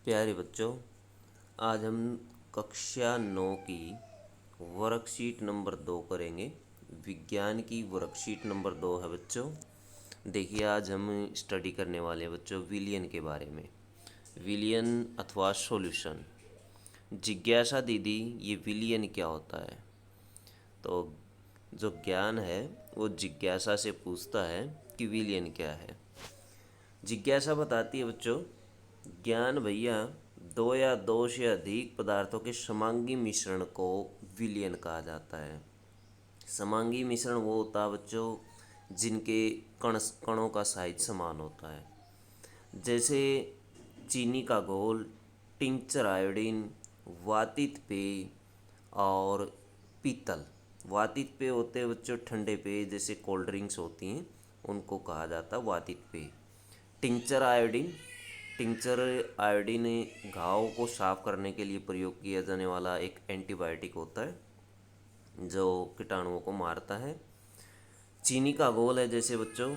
प्यारे बच्चों, आज हम कक्षा 9 की वर्कशीट नंबर 2 करेंगे। विज्ञान की वर्कशीट नंबर 2 है बच्चों। देखिए, आज हम स्टडी करने वाले हैं बच्चों विलियन के बारे में। विलियन अथवा सॉल्यूशन। जिज्ञासा दीदी, ये विलियन क्या होता है? तो जो ज्ञान है वो जिज्ञासा से पूछता है कि विलियन क्या है। जिज्ञासा बताती है बच्चों, ज्ञान भैया दो या दो से अधिक पदार्थों के समांगी मिश्रण को विलयन कहा जाता है। समांगी मिश्रण वो होता है बच्चों जिनके कणों का साइज समान होता है। जैसे चीनी का घोल, टिंचर आयोडीन, वातित पेय और पीतल। वातित पेय होते हैं बच्चों ठंडे पेय, जैसे कोल्ड ड्रिंक्स होती हैं, उनको कहा जाता है वातित पेय। टिंचर आयोडीन, टिंचर आयोडीन घाव को साफ करने के लिए प्रयोग किया जाने वाला एक एंटीबायोटिक होता है जो कीटाणुओं को मारता है। चीनी का घोल है, जैसे बच्चों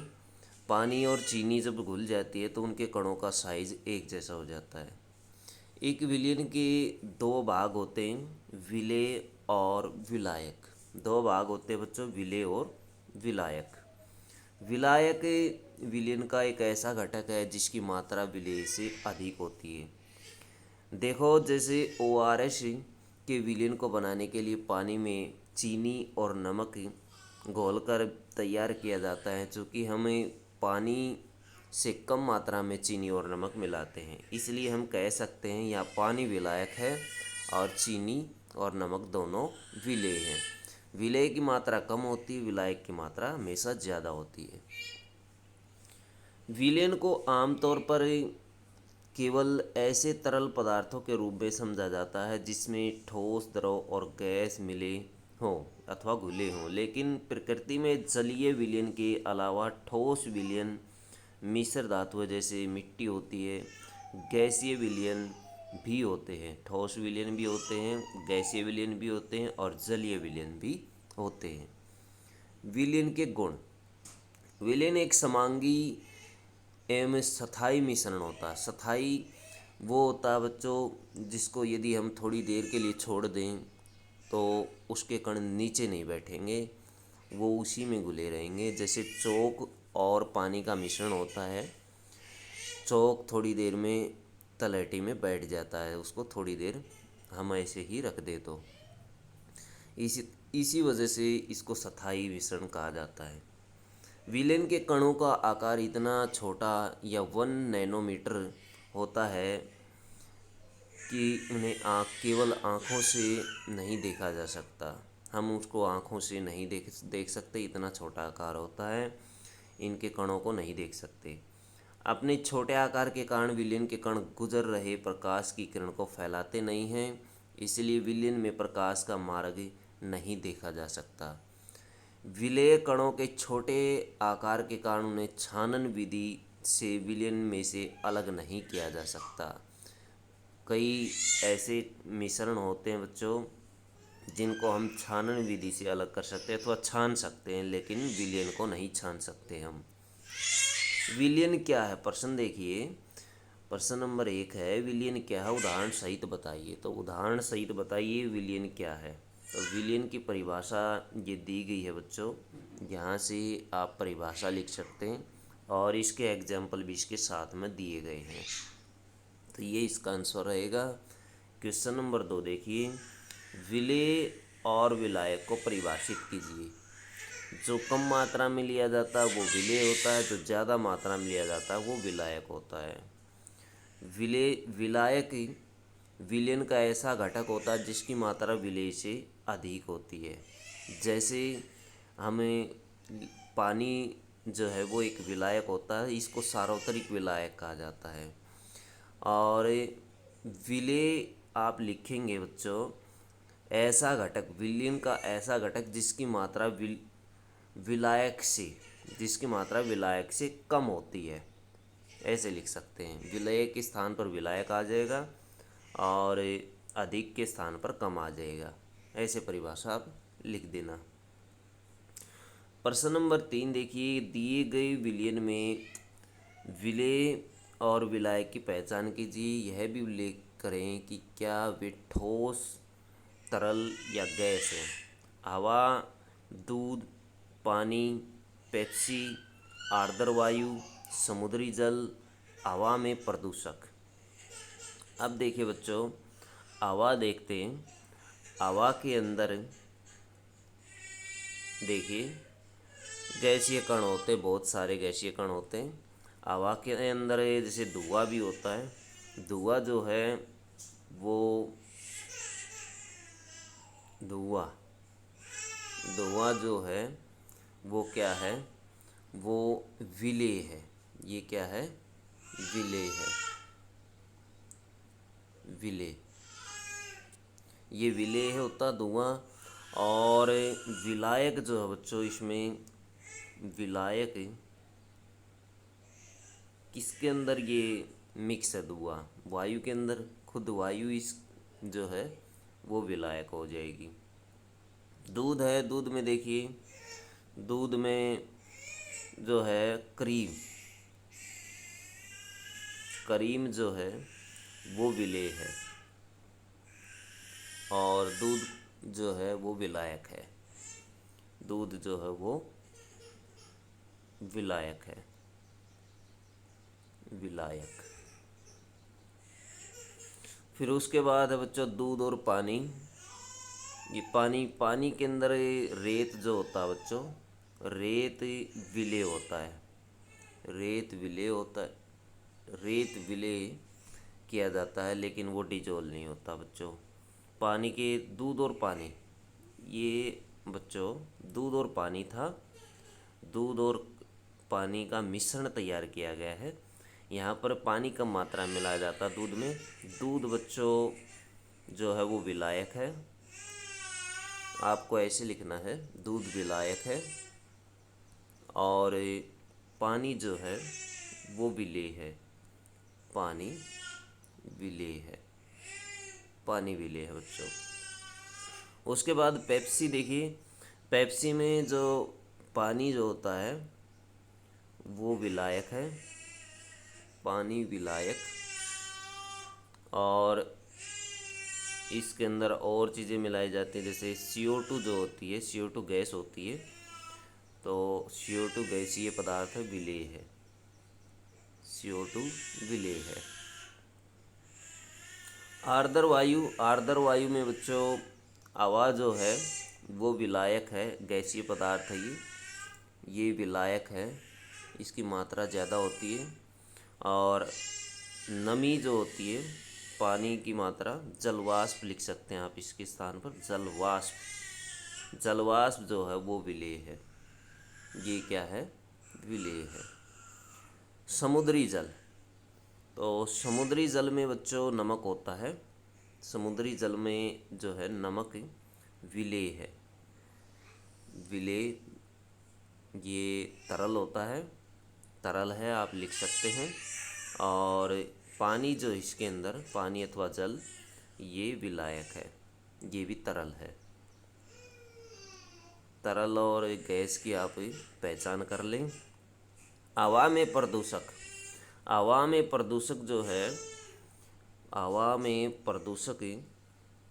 पानी और चीनी जब घुल जाती है तो उनके कणों का साइज एक जैसा हो जाता है। एक विलयन के दो भाग होते हैं, विलेय और विलायक। दो भाग होते हैं बच्चों, विलेय और विलायक। विलायक विलयन का एक ऐसा घटक है जिसकी मात्रा विलेय से अधिक होती है। देखो, जैसे ORS के विलयन को बनाने के लिए पानी में चीनी और नमक घोलकर तैयार किया जाता है, चूँकि हमें पानी से कम मात्रा में चीनी और नमक मिलाते हैं, इसलिए हम कह सकते हैं यहाँ पानी विलायक है और चीनी और नमक दोनों विलेय हैं। विलेय की मात्रा कम होती है, विलायक की मात्रा हमेशा ज़्यादा होती है। विलयन को आमतौर पर केवल ऐसे तरल पदार्थों के रूप में समझा जाता है जिसमें ठोस, द्रव और गैस मिले हों अथवा घुले हों, लेकिन प्रकृति में जलीय विलयन के अलावा ठोस विलयन, मिश्र धातुएं जैसे मिट्टी होती है, गैसीय विलयन भी होते हैं। ठोस विलयन भी होते हैं, गैसीय विलयन भी होते हैं और जलीय विलयन भी होते हैं। विलयन के गुण। विलयन एक समांगी एवं स्थायी मिश्रण होता है। स्थायी वो होता है बच्चों जिसको यदि हम थोड़ी देर के लिए छोड़ दें तो उसके कण नीचे नहीं बैठेंगे, वो उसी में घुले रहेंगे। जैसे चौक और पानी का मिश्रण होता है। चौक थोड़ी देर में तलहटी में बैठ जाता है, उसको थोड़ी देर हम ऐसे ही रख दे तो इसी इसी वजह से इसको स्थायी मिश्रण कहा जाता है। विलयन के कणों का आकार इतना छोटा या 1 नैनोमीटर होता है कि उन्हें केवल आँखों से नहीं देखा जा सकता। हम उसको आँखों से नहीं देख सकते, इतना छोटा आकार होता है, इनके कणों को नहीं देख सकते। अपने छोटे आकार के कारण विलयन के कण गुजर रहे प्रकाश की किरण को फैलाते नहीं हैं, इसलिए विलयन में प्रकाश का मार्ग नहीं देखा जा सकता। विलेय कणों के छोटे आकार के कारण उन्हें छानन विधि से विलयन में से अलग नहीं किया जा सकता। कई ऐसे मिश्रण होते हैं बच्चों जिनको हम छानन विधि से अलग कर सकते हैं अथवा छान सकते हैं, लेकिन विलयन को नहीं छान सकते हम। विलयन क्या है? प्रश्न देखिए, प्रश्न नंबर 1 है, विलयन क्या है? उदाहरण सहित बताइए। तो उदाहरण सहित बताइए विलयन क्या है। तो विलयन की परिभाषा ये दी गई है बच्चों, यहाँ से आप परिभाषा लिख सकते हैं और इसके एग्जाम्पल भी इसके साथ में दिए गए हैं। तो ये इसका आंसर रहेगा। क्वेश्चन नंबर 2 देखिए, विलेय और विलायक को परिभाषित कीजिए। जो कम मात्रा में लिया जाता है वो विलेय होता है, जो ज़्यादा मात्रा में लिया जाता है वो विलायक होता है। विलायक विलयन का ऐसा घटक होता है जिसकी मात्रा विलेय से अधिक होती है। जैसे हमें पानी जो है वो एक विलायक होता है, इसको सार्वत्रिक विलायक कहा जाता है। और विलेय आप लिखेंगे बच्चों, ऐसा घटक, विलयन का ऐसा घटक जिसकी मात्रा विलायक से कम होती है, ऐसे लिख सकते हैं। विलेय के स्थान पर विलायक आ जाएगा और अधिक के स्थान पर कम आ जाएगा, ऐसे परिभाषा आप लिख देना। प्रश्न नंबर 3 देखिए, दिए गए विलयन में विलेय और विलायक की पहचान कीजिए। यह भी उल्लेख करें कि क्या वे ठोस, तरल या गैस है। हवा, दूध, पानी, पेप्सी, आर्द्र वायु, समुद्री जल, हवा में प्रदूषक। अब देखिए बच्चों, हवा देखते हैं। हवा के अंदर देखिए गैसीय कण होते, बहुत सारे गैसीय कण होते हैं हवा के अंदर। जैसे धुआं भी होता है। धुआं जो है वो धुआं धुआं जो है वो क्या है, वो विलेय है। ये क्या है, विलेय है। विलेय, ये विलेय है होता धुआं। और विलायक जो है बच्चों, इसमें विलायक किसके अंदर ये मिक्स है, धुआं वायु के अंदर। खुद वायु इस जो है वो विलायक हो जाएगी। दूध है, दूध में देखिए, दूध में जो है क्रीम, क्रीम जो है वो विलेय है और दूध जो है वो विलायक है। दूध जो है वो विलायक है, विलायक। फिर उसके बाद है बच्चों दूध और पानी। ये पानी, पानी के अंदर रेत जो होता है बच्चों, रेत विलेय होता है। रेत विलेय होता है, रेत विलेय किया जाता है, लेकिन वो डिजोल्व नहीं होता बच्चों। पानी के, दूध और पानी, ये बच्चों दूध और पानी था। दूध और पानी का मिश्रण तैयार किया गया है। यहाँ पर पानी कम मात्रा में मिलाया जाता है दूध में। दूध बच्चों जो है वो विलायक है। आपको ऐसे लिखना है, दूध विलायक है और पानी जो है वो विलेय है। पानी विलेय है, पानी विलेय है बच्चों। उसके बाद पेप्सी देखिए, पेप्सी में जो पानी जो होता है वो विलायक है, पानी विलायक। और इसके अंदर और चीज़ें मिलाई जाती हैं, जैसे CO2 जो होती है, CO2 गैस होती है, तो CO2 गैसीय पदार्थ है, विलेय है। CO2 विलेय है। आर्द्र वायु, आर्द्र वायु में बच्चों हवा जो है वो विलायक है, गैसीय पदार्थ है ये विलायक है, इसकी मात्रा ज़्यादा होती है। और नमी जो होती है, पानी की मात्रा, जलवाष्प लिख सकते हैं आप इसके स्थान पर, जलवाष्प। जलवाष्प जो है वो विलेय है। ये क्या है, विलेय है। समुद्री जल, तो समुद्री जल में बच्चों नमक होता है। समुद्री जल में जो है नमक विलेय है। विलेय, ये तरल होता है, तरल है आप लिख सकते हैं। और पानी जो इसके अंदर, पानी अथवा जल, ये विलायक है, ये भी तरल है। तरल और गैस की आप पहचान कर लें। हवा में प्रदूषक, हवा में प्रदूषक जो है, हवा में प्रदूषक,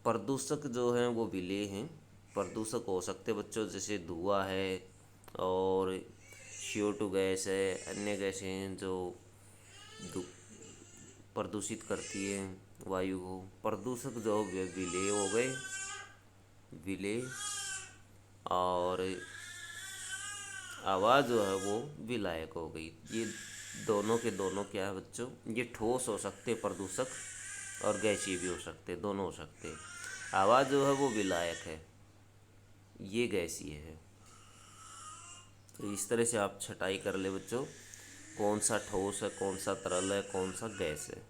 प्रदूषक जो हैं वो विलेय हैं। प्रदूषक हो सकते बच्चों जैसे धुआं है और CO2 गैस है, अन्य गैसें हैं जो प्रदूषित करती है वायु को। प्रदूषक जो विलेय हो गए, विलेय। और हवा जो है वो विलायक हो गई। ये दोनों के दोनों क्या है बच्चों, ये ठोस हो सकते प्रदूषक और गैसीय भी हो सकते, दोनों हो सकते। हवा जो है वो विलायक है, ये गैसीय है। तो इस तरह से आप छटाई कर ले बच्चों, कौन सा ठोस है, कौन सा तरल है, कौन सा गैस है।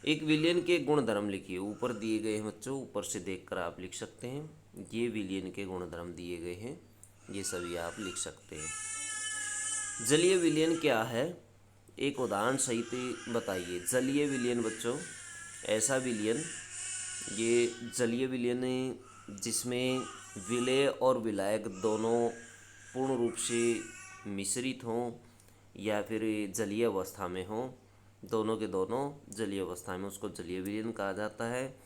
एक विलयन के गुणधर्म लिखिए, ऊपर दिए गए हैं बच्चों, ऊपर से देखकर आप लिख सकते हैं। ये विलयन के गुणधर्म दिए गए हैं, ये सभी आप लिख सकते हैं। जलीय विलयन क्या है, एक उदाहरण सहित बताइए। जलीय विलयन बच्चों ऐसा विलयन, ये जलीय विलयन जिसमें विलेय और विलायक दोनों पूर्ण रूप से मिश्रित हों या फिर जलीय अवस्था में हों, दोनों के दोनों जलीय अवस्था में, उसको जलीय विलयन कहा जाता है।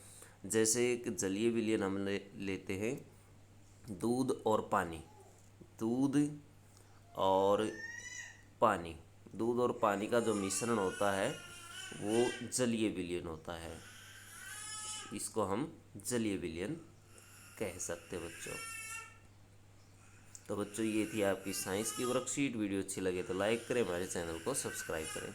जैसे एक जलीय विलयन हम लेते हैं दूध और पानी। दूध और पानी दूध और पानी का जो मिश्रण होता है वो जलीय विलयन होता है। इसको हम जलीय विलयन कह सकते हैं बच्चों। तो बच्चों ये थी आपकी साइंस की वर्कशीट। वीडियो अच्छी लगे तो लाइक करें, हमारे चैनल को सब्सक्राइब करें।